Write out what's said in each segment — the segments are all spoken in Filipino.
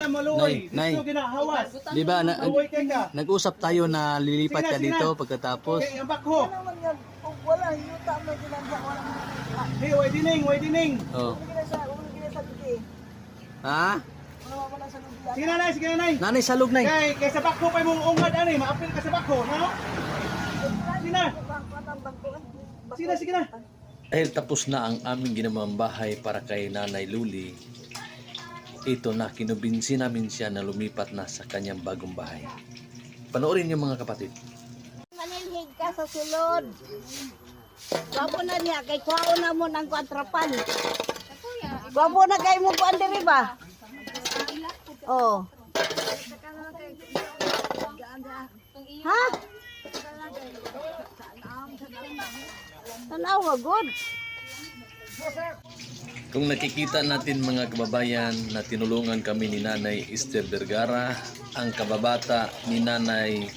maluoy. Nay. Dito ginahawas. Di ba, Maluoy kay ka. nag-usap tayo na lilipat ka Sige na, dito sige na. pagkatapos. Okay, ang bakho. naman yan. Kung wala, yuta mo ginanda, wala mo. Hey, way dining. Oh. Ulo gina sa lugi. Ha? Wala sa lugi. Sige na, Nay, sige na, Nay. Nanay salog nay. Kay sa bakho pa mong ungad ani, maapil ka sa bakho, no? Sige na. Sige na. Dahil tapos na ang aming ginawang bahay para kay Nanay Luli, ito na kinubinsi namin siya na lumipat na sa kanyang bagong bahay. Panoorin niyo mga kapatid. Manilhig ka sa sulod. Gwapo na niya, kay kwao na mo ng kontrapan. Gwapo na kay mo buwan diri ba? Oh. Ha? Tanawa, good. Kung nakikita natin mga kababayan na tinulungan kami ni Nanay Esther Vergara, ang kababata ni Nanay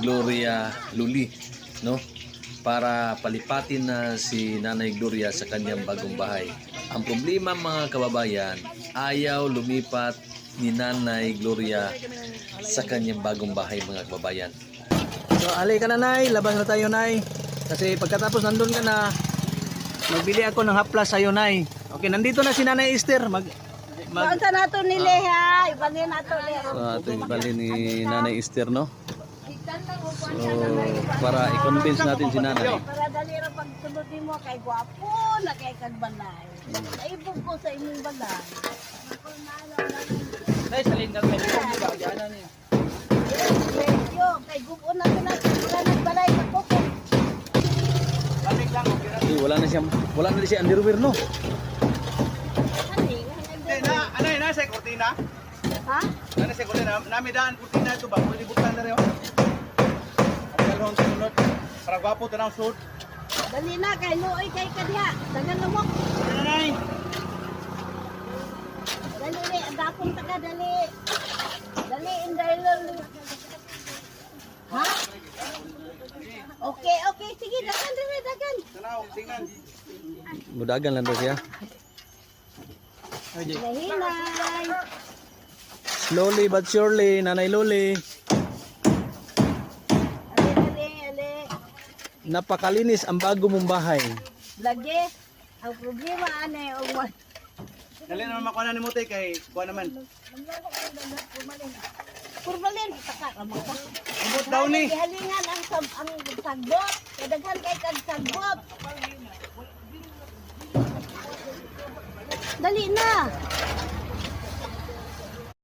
Gloria Luli, no? Para palipatin na si Nanay Gloria sa kanyang bagong bahay. Ang problema mga kababayan, ayaw lumipat ni Nanay Gloria sa kanyang bagong bahay mga kababayan. So ali ka na Nay, labas na tayo Nay. Kasi pagkatapos nandun ka na, magbili ako ng haplas sa'yo Nay. Okay, nandito na si Nanay Esther. Basta nato ni Leha, ibalin nato Leha. So ito yung bali ni Nanay Esther, no? So para i-convince natin si Nanay. Para dali ra pagsunod mo kay gwapo na kay kagbalay. Naibog ko sa inyong balay. Nay, salin na kayo ba diyan ani? Yo, kay gubo na wala nagbalay sa koko. Lamig lang, okay na. Wala na siya underwear, no? Eh, na sa kurtina. Ha? Ano sa kurtina? Nami daan kurtina ito ba? Pwede buksan na rin. Ang sunod. Para gwapo tanang suit. Dali na kay luoy kay kadya. Dagan na mo. Ano Nay? Dali, dapon ta ka dali. Dali indaylo. Ha? Okay, sige, dagan dali, dagan. Tanaw, tingnan. Mudagan lang daw siya. Lahinay. Slowly but surely, Nanay Luli. Ali. Napakalinis ang bago mong bahay. Lagi. Ang problema ane og Dali naman makuha ni Mutay kay kuha naman. Purbalin taka ra mo. Umot daw ni. Halingan ang sagbot. Kadaghan kay kag sagbot. Dali na.